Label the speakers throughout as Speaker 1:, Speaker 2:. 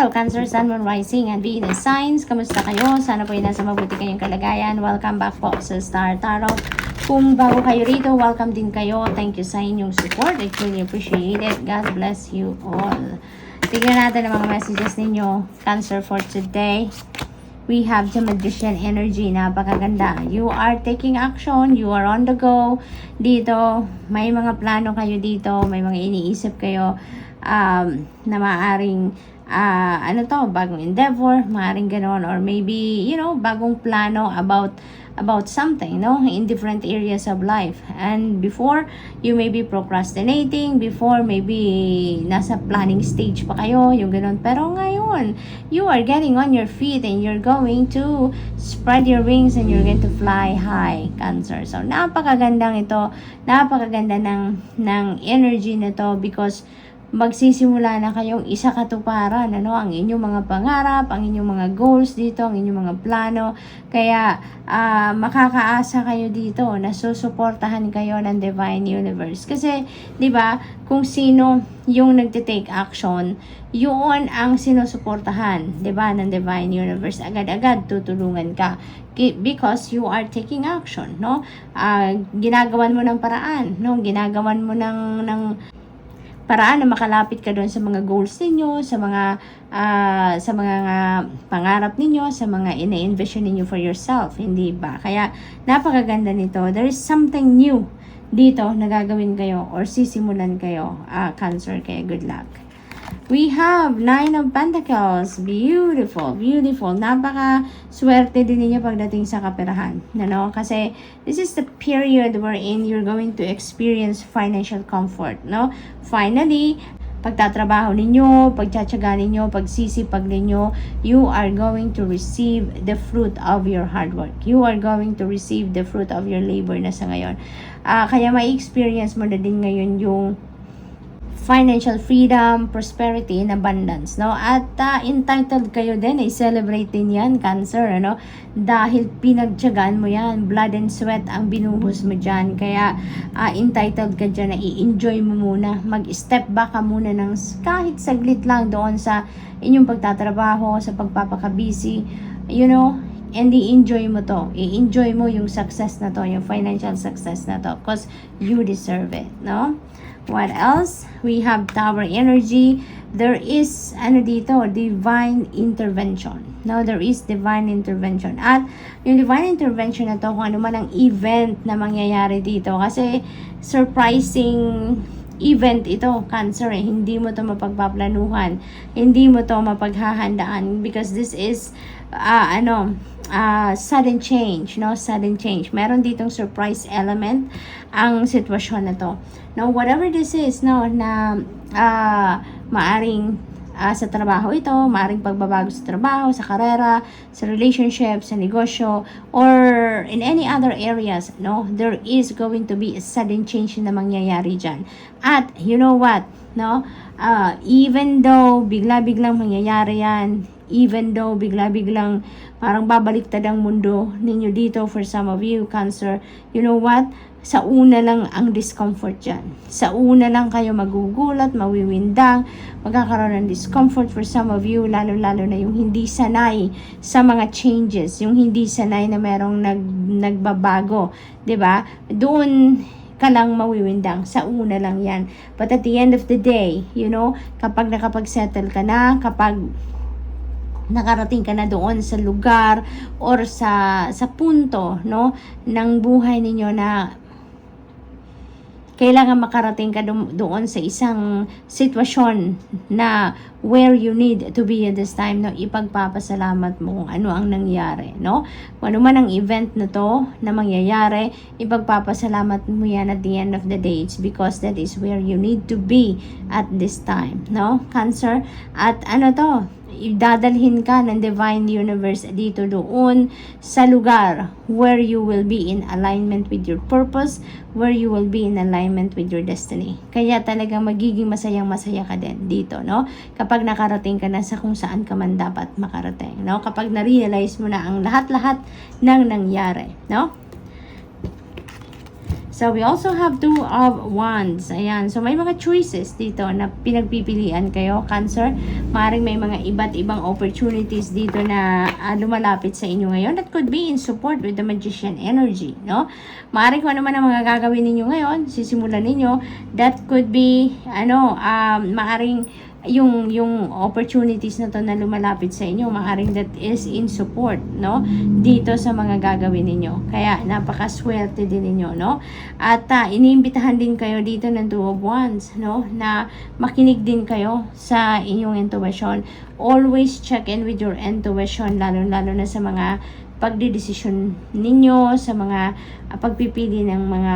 Speaker 1: Hello, Cancer, Sun, Moon, Rising, and Venus signs. Kamusta kayo? Sana po ay nasa mabuti kayong kalagayan. Welcome back po sa Star Tarot. Kung bago kayo rito, welcome din kayo. Thank you sa inyong support. I truly appreciate it. God bless you all. Tignan natin ang mga messages ninyo, Cancer, for today. We have the Magician energy. Napakaganda. You are taking action. You are on the go. Dito, may mga plano kayo dito. May mga iniisip kayo na maaaring bagong endeavor, maaaring gano'n, or maybe, bagong plano about something, in different areas of life. And before, you may be procrastinating, before maybe nasa planning stage pa kayo, yung gano'n. Pero ngayon, you are getting on your feet and you're going to spread your wings and you're going to fly high, Cancer. So, napakagandang ito, napakaganda ng energy nito because magsisimula na kayong isa katuparan, ang inyong mga pangarap, ang inyong mga goals dito, ang inyong mga plano. Kaya makakaasa kayo dito na susuportahan kayo ng Divine Universe. Kasi, 'di ba, kung sino yung nagte-take action, yun ang sinusuportahan, 'di ba, ng Divine Universe. Agad-agad tutulungan ka because you are taking action, ginagawan mo ng paraan, ginagawan mo ng paraan na makalapit ka doon sa mga goals ninyo, sa mga pangarap ninyo, sa mga ina-envision ninyo for yourself, hindi ba? Kaya napakaganda nito. There is something new dito na gagawin kayo or sisimulan kayo, Cancer, kaya good luck. We have 9 of Pentacles. Beautiful, beautiful. Napaka-swerte din niya pagdating sa kaperahan. Kasi this is the period wherein you're going to experience financial comfort. Finally, pagtatrabaho ninyo, pagtsatsaga ninyo, pagsisipag ninyo, you are going to receive the fruit of your hard work. You are going to receive the fruit of your labor na sa ngayon. Kaya may experience mo na din ngayon yung financial freedom, prosperity, and abundance, At entitled kayo din, i-celebrate din yan, Cancer, Dahil pinagtiyagaan mo yan, blood and sweat ang binuhos mo dyan. Kaya entitled ka dyan na i-enjoy mo muna. Mag-step back ka muna ng kahit saglit lang doon sa inyong pagtatrabaho, sa pagpapakabisi, and i-enjoy mo to. I-enjoy mo yung success na to, yung financial success na to, because you deserve it, What else? We have Tower energy. There is, divine intervention. There is divine intervention. At yung divine intervention na to, kung ano man ang event na mangyayari dito. Kasi, surprising event ito, Cancer, hindi mo to mapagpaplanuhan. Hindi mo to mapaghahandaan. Because this is, sudden change, sudden change. Meron ditong surprise element ang sitwasyon na to. Now, whatever this is, na maaring sa trabaho ito, maaring pagbabago sa trabaho, sa karera, sa relationship, sa negosyo, or in any other areas, there is going to be a sudden change na mangyayari dyan. At, you know what, even though bigla-biglang mangyayari yan, even though bigla-biglang parang babaliktad ang mundo ninyo dito for some of you, Cancer, you know what? Sa una lang ang discomfort dyan. Sa una lang kayo magugulat, mawiwindang, magkakaroon ng discomfort for some of you, lalo-lalo na yung hindi sanay sa mga changes, yung hindi sanay na merong nagbabago, 'di ba? Doon ka lang mawiwindang. Sa una lang yan. But at the end of the day, kapag nakapag-settle ka na, kapag nakarating ka na doon sa lugar or sa punto, ng buhay ninyo na kailangan makarating ka doon sa isang sitwasyon na where you need to be at this time, ipagpapasalamat mo kung ano ang nangyari, Kung ano man ang event na to na mangyayari, ipagpapasalamat mo yan at the end of the day. It's because that is where you need to be at this time, Cancer? At idadalhin ka ng Divine Universe dito doon sa lugar where you will be in alignment with your purpose, where you will be in alignment with your destiny. Kaya talagang magiging masayang-masaya ka din dito, Kapag nakarating ka na sa kung saan ka man dapat makarating, Kapag na-realize mo na ang lahat-lahat ng nangyari, So, we also have Two of Wands. Ayan. So, may mga choices dito na pinagpipilian kayo, Cancer. Maring may mga iba't ibang opportunities dito na lumalapit sa inyo ngayon. That could be in support with the Magician energy, no? Maring kung ano man ang mga gagawin ninyo ngayon, sisimulan ninyo. That could be, maaring yung opportunities na to na lumalapit sa inyo, maaring that is in support, no, dito sa mga gagawin ninyo. Kaya napakaswerte din ninyo, no? At iniimbitahan din kayo dito ng Two of Wands, no, na makinig din kayo sa inyong intuition. Always check in with your intuition, lalo na sa mga pagdedesisyon ninyo, sa mga pagpipili ng mga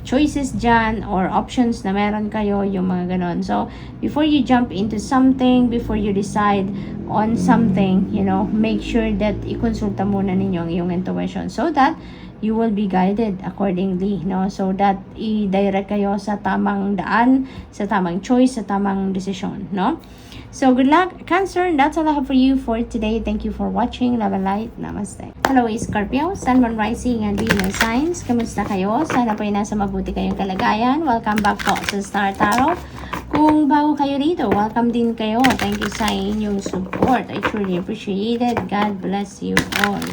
Speaker 1: choices dyan or options na meron kayo, yung mga ganon. So, before you jump into something, before you decide on something, make sure that i-consulta muna ninyo ang iyong intuition so that you will be guided accordingly, no? So that i-direct kayo sa tamang daan, sa tamang choice, sa tamang decision, no? So, good luck, Cancer. That's all I have for you for today. Thank you for watching. Love and light. Namaste. Hello, Scorpio. Sun, Moon, Rising, and Venus signs. Kamusta kayo? Sana po ay nasa mabuti kayong kalagayan. Welcome back po sa Star Tarot. Kung bago kayo rito, welcome din kayo. Thank you sa inyong support. I truly appreciate it. God bless you all.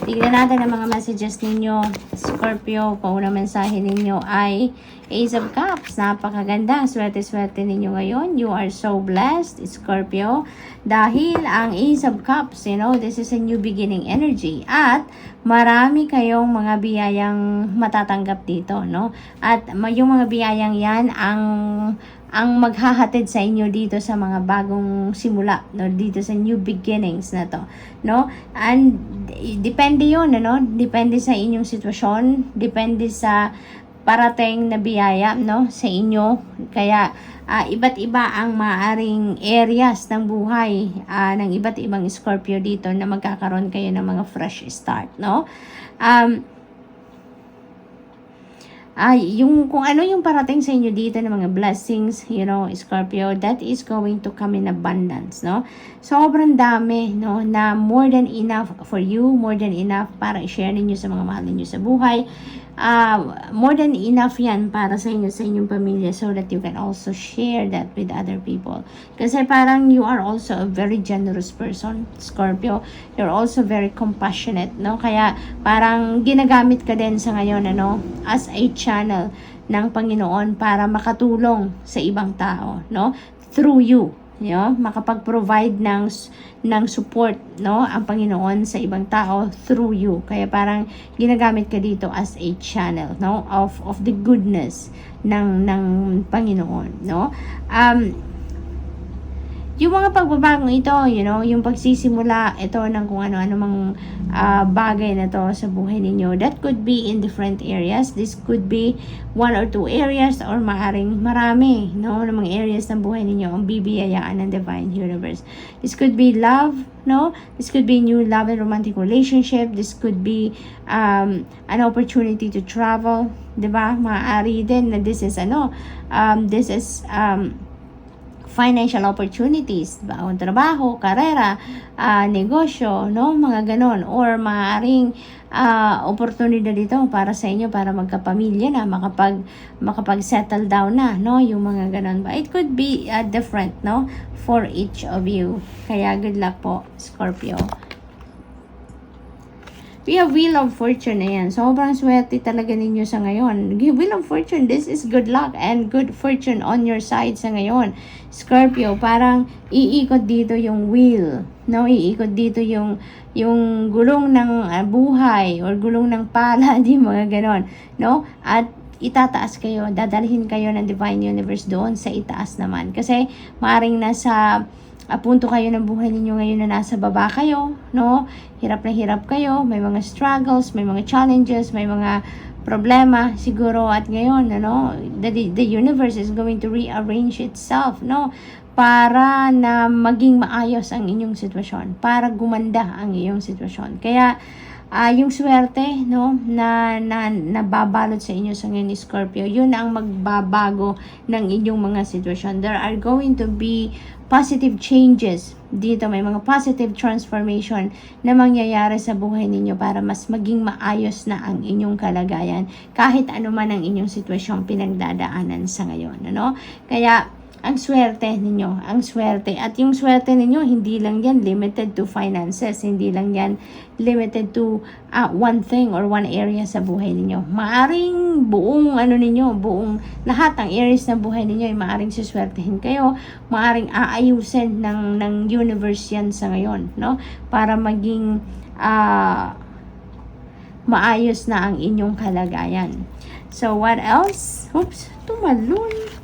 Speaker 1: Tignan natin ang mga messages ninyo, Scorpio. Kung unang mensahe ninyo ay Ace of Cups. Napakaganda. Swerte-swerte ninyo ngayon. You are so blessed, Scorpio. Dahil ang Ace of Cups, this is a new beginning energy. At marami kayong mga biyayang matatanggap dito, no? At yung mga biyayang yan ang maghahatid sa inyo dito sa mga bagong simula, no, dito sa new beginnings na to, no? And depende 'yon, depende sa inyong sitwasyon, depende sa parating na biyaya, no, sa inyo. Kaya iba't iba ang maaring areas ng buhay ng iba't ibang Scorpio dito na magkakaroon kayo ng mga fresh start, no? Yung kung ano yung parating sa inyo dito ng mga blessings, Scorpio, that is going to come in abundance, no? Sobrang dami, no, na more than enough for you, more than enough para i-share ninyo sa mga mahal ninyo sa buhay. More than enough yan para sa inyo, sa inyong pamilya, so that you can also share that with other people. Kasi parang you are also a very generous person, Scorpio. You're also very compassionate, no? Kaya parang ginagamit ka din sa ngayon, as a channel ng Panginoon para makatulong sa ibang tao, no? Through you. Makapag-provide ng support, no, ang Panginoon sa ibang tao through you. Kaya parang ginagamit ka dito as a channel, no, of the goodness ng Panginoon, no? Yung mga pagbabagong ito, yung pagsisimula ito ng kung ano-ano mang bagay na to sa buhay ninyo, that could be in different areas. This could be 1 or 2 areas or maaring marami, no, ng mga areas ng buhay ninyo ang bibiyayaan ng Divine Universe. This could be love, no? This could be new love and romantic relationship. This could be an opportunity to travel, 'di ba? Maaari din na this is financial opportunities, bagong trabaho, karera, negosyo, no, mga ganon, or maaaring oportunidad dito para sa inyo para magkapamilya na, makapag-settle down na, no, yung mga ganon ba. It could be different, no, for each of you. Kaya good luck po, Scorpio. We have Wheel of Fortune na yan. Sobrang swerte talaga ninyo sa ngayon. Wheel of Fortune, this is good luck and good fortune on your side sa ngayon. Scorpio, parang iikot dito yung wheel, no? Iikot dito yung gulong ng buhay or gulong ng pala, di mga ganon, no? At itataas kayo, dadalhin kayo ng Divine Universe doon sa itaas naman. Kasi maaaring nasa punto kayo ng buhay ninyo ngayon na nasa baba kayo, no? Hirap na hirap kayo, may mga struggles, may mga challenges, may mga problema siguro, at ngayon, the universe is going to rearrange itself, no? Para na maging maayos ang inyong sitwasyon, para gumanda ang iyong sitwasyon. Kaya yung swerte, no, na nababalot sa inyo sa ngayon ni Scorpio, yun ang magbabago ng inyong mga sitwasyon. There are going to be positive changes dito, may mga positive transformation na mangyayari sa buhay ninyo para mas maging maayos na ang inyong kalagayan kahit ano man ang inyong sitwasyong pinagdadaanan sa ngayon, ano? Kaya ang swerte ninyo, ang swerte. At yung swerte ninyo, hindi lang yan limited to finances, hindi lang yan limited to one thing or one area sa buhay ninyo. Maaring buong buong lahat ng areas ng buhay ninyo ay maaring siswertehin kayo, maaring aayusin ng universe yan sa ngayon, no? Para maging maayos na ang inyong kalagayan. So, what else? Oops, tumalon.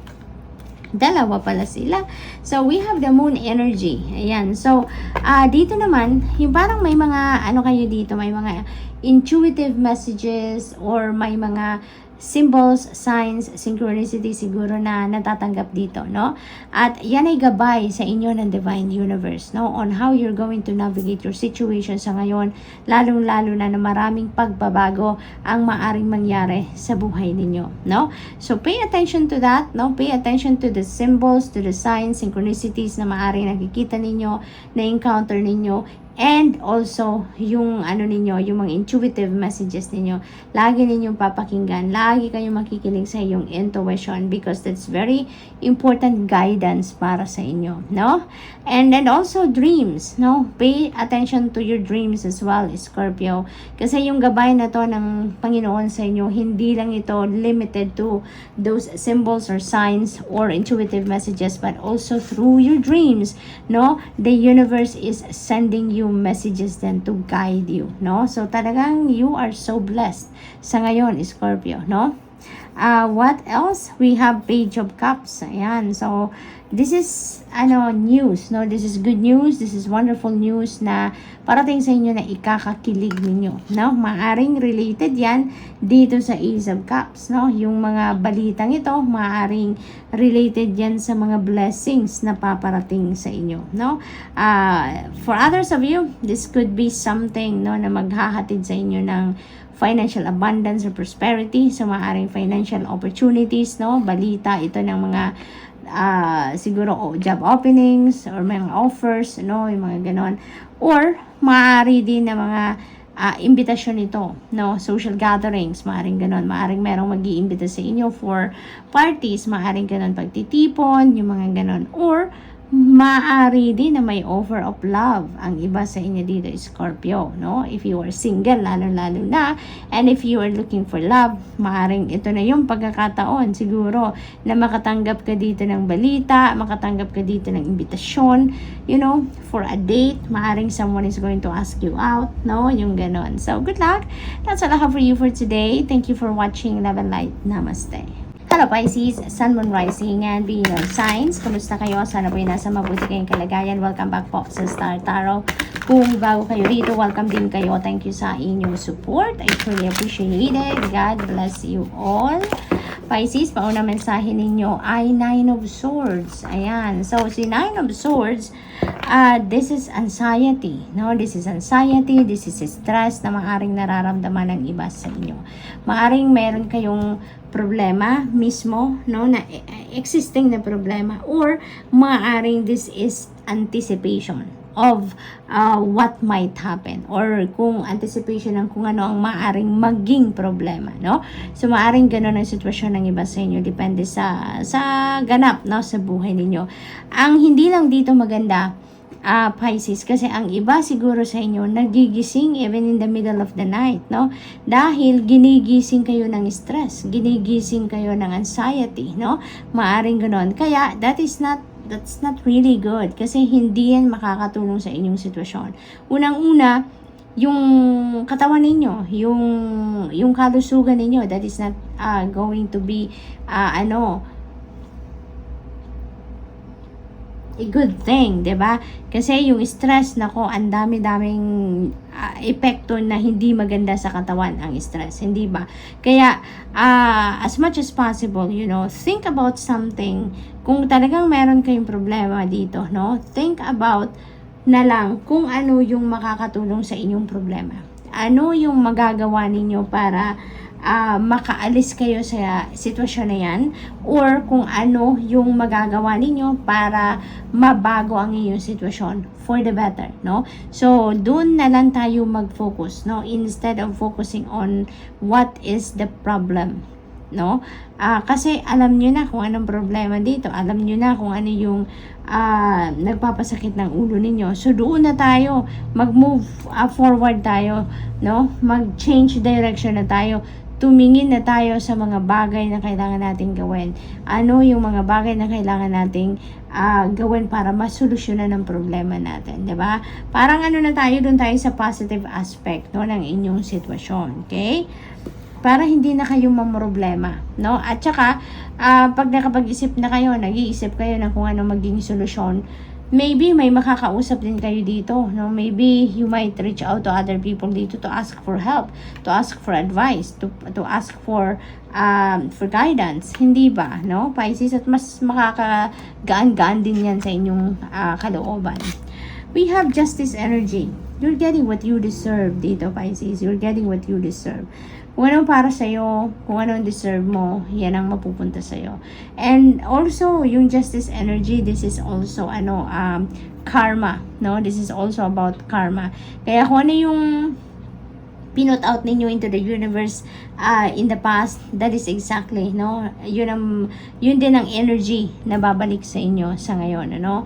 Speaker 1: Dalawa pala sila. So, we have the moon energy. Ayan. So, dito naman, yung parang may mga, kayo dito, may mga intuitive messages or may mga symbols, signs, synchronicity siguro na natatanggap dito, no? At yan ay gabay sa inyo ng Divine Universe, no? On how you're going to navigate your situation sa ngayon, lalong-lalo na maraming pagbabago ang maaring mangyari sa buhay ninyo, no? So, pay attention to that, no? Pay attention to the symbols, to the signs, synchronicities na maaring nakikita ninyo, na-encounter ninyo, and also, yung yung mga intuitive messages ninyo, lagi ninyong papakinggan, lagi kayong makikinig sa iyong intuition because that's very important guidance para sa inyo, no? And then also dreams, no? Pay attention to your dreams as well, Scorpio. Kasi yung gabay na to ng Panginoon sa inyo, hindi lang ito limited to those symbols or signs or intuitive messages, but also through your dreams, no? The universe is sending you messages then to guide you, no? So talagang you are so blessed sa ngayon, Scorpio, no? What else? We have Page of Cups. Ayan. So, this is, news, no? This is good news. This is wonderful news na parating sa inyo na ikakakilig ninyo, no? Maaring related yan dito sa Ace of Cups, no? Yung mga balitang ito, maaring related yan sa mga blessings na paparating sa inyo, no? For others of you, this could be something, no, na maghahatid sa inyo ng financial abundance or prosperity, so maaring financial opportunities, no? Balita ito ng mga siguro job openings or mga offers, no? Yung mga ganon. Or maaari din na mga imbitasyon ito, no? Social gatherings, maaring ganon. Maaring merong mag-iimbita sa inyo for parties, maaring ganon pagtitipon, yung mga ganon. Or maaari din na may offer of love ang iba sa inyo dito, Scorpio, no? If you are single, lalo-lalo na. And if you are looking for love, maaring ito na yung pagkakataon siguro na makatanggap ka dito ng balita, makatanggap ka dito ng imbitasyon, for a date. Maaring someone is going to ask you out, no? Yung ganon. So, good luck. That's all I have for you for today. Thank you for watching. Love and light. Namaste. Hello Pisces, Sun, Moon, Rising, and Venus signs. Kumusta kayo? Sana po'y nasa mabuti kayong kalagayan. Welcome back po sa Star Tarot. Kung bago kayo rito, welcome din kayo. Thank you sa inyong support. I truly appreciate it. God bless you all. Pisces, pauna mensahe ninyo ay Nine of Swords. Ayan. So, si Nine of Swords, this is anxiety. No? This is anxiety. This is stress na maaring nararamdaman ng iba sa inyo. Maaring meron kayong problema mismo, no, na existing na problema, or maaring this is anticipation of what might happen, or kung anticipation ng kung ano ang maaring maging problema, no? So maaring gano'n ang sitwasyon ng iba sa inyo, depende sa ganap, no, sa buhay ninyo. Ang hindi lang dito maganda, Pisces, kasi ang iba siguro sa inyo nagigising even in the middle of the night, no? Dahil ginigising kayo ng stress, ginigising kayo ng anxiety, no? Maaring ganoon. Kaya that's not really good kasi hindi yan makakatulong sa inyong sitwasyon. Unang-una, yung katawan ninyo, yung kalusugan ninyo, that is not going to be a good thing, 'di ba? Kasi yung stress, nako, ang dami-daming epekto na hindi maganda sa katawan ang stress, hindi ba? Kaya as much as possible, think about something. Kung talagang meron kayong problema dito, no? Think about na lang kung ano yung makakatulong sa inyong problema. Ano yung magagawa ninyo para makaalis kayo sa sitwasyon na yan, or kung ano yung magagawa ninyo para mabago ang inyong sitwasyon for the better, no? So, doon na lang tayo mag-focus, no? Instead of focusing on what is the problem, no? Kasi alam nyo na kung anong problema dito, alam nyo na kung ano yung nagpapasakit ng ulo ninyo. So doon na tayo mag-move forward tayo, no? Mag-change direction na tayo. Tumingin na tayo sa mga bagay na kailangan nating gawin. Ano yung mga bagay na kailangan nating gawin para masolusyonan ng problema natin, 'di ba? Parang ano na tayo, doon tayo sa positive aspect, no, ng inyong sitwasyon, okay? Para hindi na kayo mamroblema, no? At saka, pag nakapag-isip na kayo, nag-iisip kayo ng kung ano maging solusyon, maybe may makakausap din kayo dito, no? Maybe you might reach out to other people dito to ask for help, to ask for advice, to ask for guidance, hindi ba, no? Pisces, at mas makakagaan-gaan din yan sa inyong kalooban. We have justice energy. You're getting what you deserve dito, Pisces. You're getting what you deserve. Kung ano para sa'yo, kung ano ang deserve mo, yan ang mapupunta sa'yo. And also, yung justice energy, this is also, karma, no? This is also about karma. Kaya kung ano yung pinut out ninyo into the universe in the past, that is exactly, no? Yun din ang energy na babalik sa inyo sa ngayon, ano?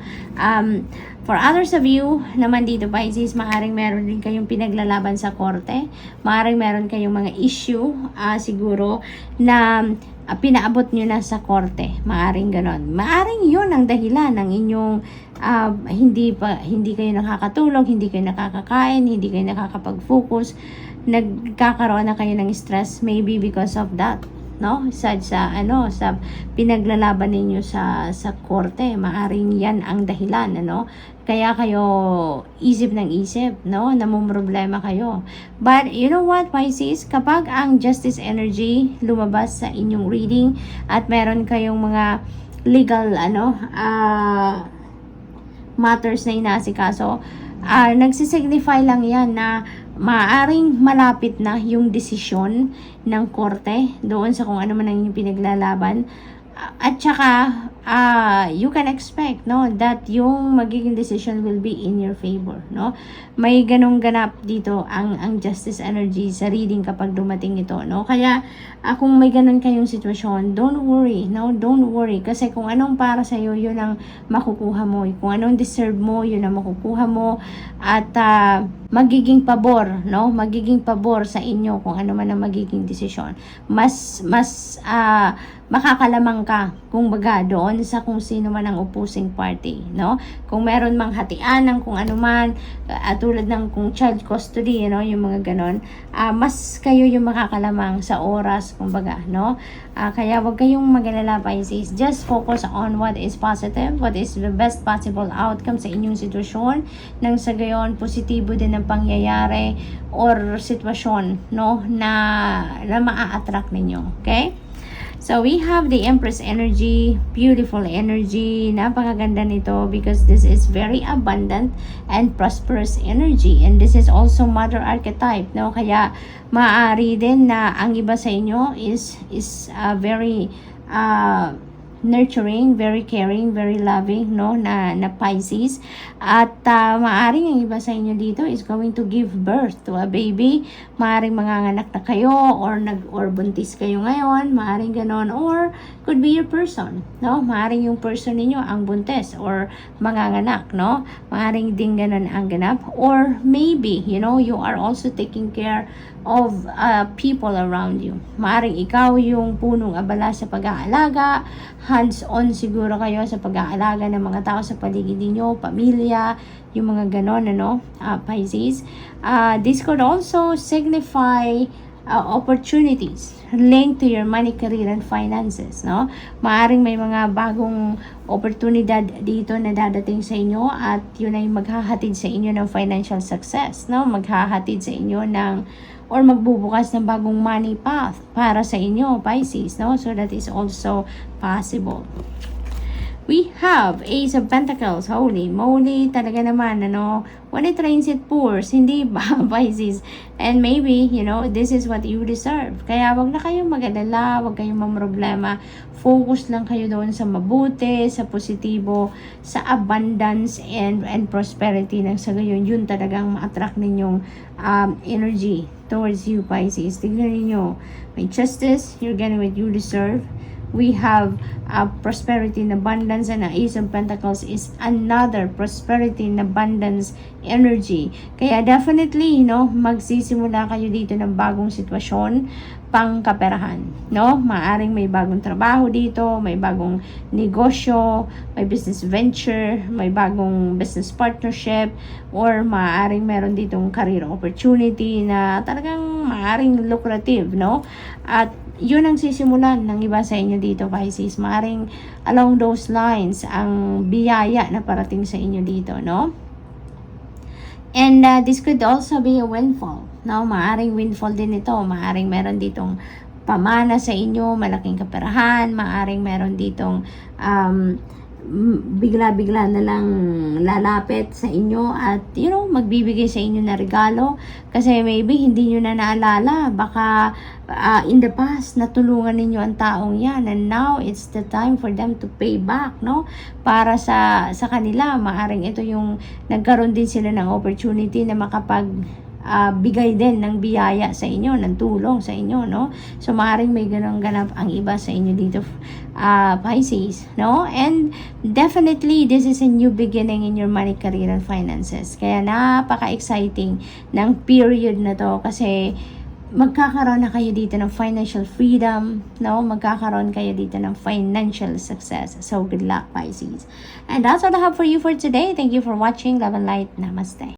Speaker 1: For others of you naman dito, Pisces, maaaring meron din kayong pinaglalaban sa korte, maaaring meron kayong mga issue siguro na pinaabot nyo na sa korte, maaaring ganon. Maaaring yun ang dahilan ng inyong hindi kayo nakakatulog, hindi kayo nakakakain, hindi kayo nakakapag-focus, nagkakaroon na kayo ng stress, maybe because of that, no? Sa pinaglalaban ninyo sa korte, maaring yan ang dahilan, ano? Kaya kayo isip ng isip, no? Namumroblema kayo. But you know what, Pisces, kapag ang justice energy lumabas sa inyong reading at meron kayong mga legal matters na inasikaso, nagsisignify lang yan na maaaring malapit na yung desisyon ng korte doon sa kung ano man ang inyong pinaglalaban. At saka, you can expect, no, that yung magiging decision will be in your favor, no? May ganong ganap dito ang justice energy sa reading kapag dumating ito, no? Kaya, kung may ganon kayong sitwasyon, don't worry, no? Don't worry. Kasi kung anong para sa'yo, yun ang makukuha mo. Kung anong deserve mo, yun ang makukuha mo. At, magiging pabor, no? Magiging pabor sa inyo kung ano man ang magiging desisyon. Mas makakalamang ka, kung baga, doon sa kung sino man ang opposing party, no? Kung meron mang hatian ng kung ano man, tulad ng kung child custody, yung mga ganon, mas kayo yung makakalamang sa oras, kung baga, no? Kaya wag kayong mag-alala, Pisces. Just focus on what is positive, what is the best possible outcome sa inyong sitwasyon, nang sa gayon, positibo din ang pangyayari or sitwasyon, no, na maa-attract ninyo, okay? So, we have the Empress energy, beautiful energy, napakaganda nito because this is very abundant and prosperous energy. And this is also Mother archetype, no? Kaya, maaari din na ang iba sa inyo is very nurturing, very caring, very loving, no, na Pisces. At maaring ang iba sa inyo dito is going to give birth to a baby. Maaring manganganak na kayo or buntis kayo ngayon, maaring ganon, or could be your person, no? Maaring yung person ninyo ang buntis or manganganak, no? Maaring din ganon ang ganap, or maybe, you are also taking care of people around you. Maaring ikaw yung punong abala sa pag-aalaga, hands-on siguro kayo sa pag-aalaga ng mga tao sa paligid niyo, pamilya, yung mga ganon, Pisces. This could also signify opportunities linked to your money, career, and finances, no? Maaring may mga bagong oportunidad dito na dadating sa inyo at yun ay maghahatid sa inyo ng financial success, no? Maghahatid sa inyo or magbubukas ng bagong money path para sa inyo, Pisces, no? So that is also possible. We have Ace of Pentacles. Holy moly, talaga naman, ano, when it rains it pours, hindi ba, Pisces? And maybe, this is what you deserve. Kaya wag na kayong mag-alala, wag kayong mamroblema. Focus lang kayo doon sa mabuti, sa positibo, sa abundance and prosperity. Nang sa gayon, yun talagang ma-attract ninyong energy towards you, Pisces. Tignan ninyo, may justice, you're getting what you deserve. We have prosperity and abundance, and ang Ace of Pentacles is another prosperity and abundance energy. Kaya definitely, magsisimula kayo dito ng bagong sitwasyon, pangkaperahan, Maaring may bagong trabaho dito, may bagong negosyo, may business venture, may bagong business partnership, or maaring meron ditong career opportunity na talagang maaring lucrative, At yun ang sisimulan ng iba sa inyo dito, Pisces. Maaring along those lines ang biyaya na parating sa inyo dito, And this could also be a windfall, Maaring windfall din ito. Maaring meron ditong pamana sa inyo, malaking kaperahan. Maaring meron ditong bigla-bigla na lang lalapit sa inyo at magbibigay sa inyo na regalo kasi maybe hindi nyo na naalala, baka in the past natulungan ninyo ang taong yan and now it's the time for them to pay back, para sa kanila. Maaring ito yung nagkaroon din sila ng opportunity na makapag bigay din ng biyaya sa inyo, ng tulong sa inyo, So, maaaring may ganang ganap ang iba sa inyo dito, Pisces, And definitely, this is a new beginning in your money, career, and finances. Kaya napaka-exciting ng period na to kasi magkakaroon na kayo dito ng financial freedom, Magkakaroon kayo dito ng financial success. So, good luck, Pisces. And that's all I have for you for today. Thank you for watching. Love and light. Namaste.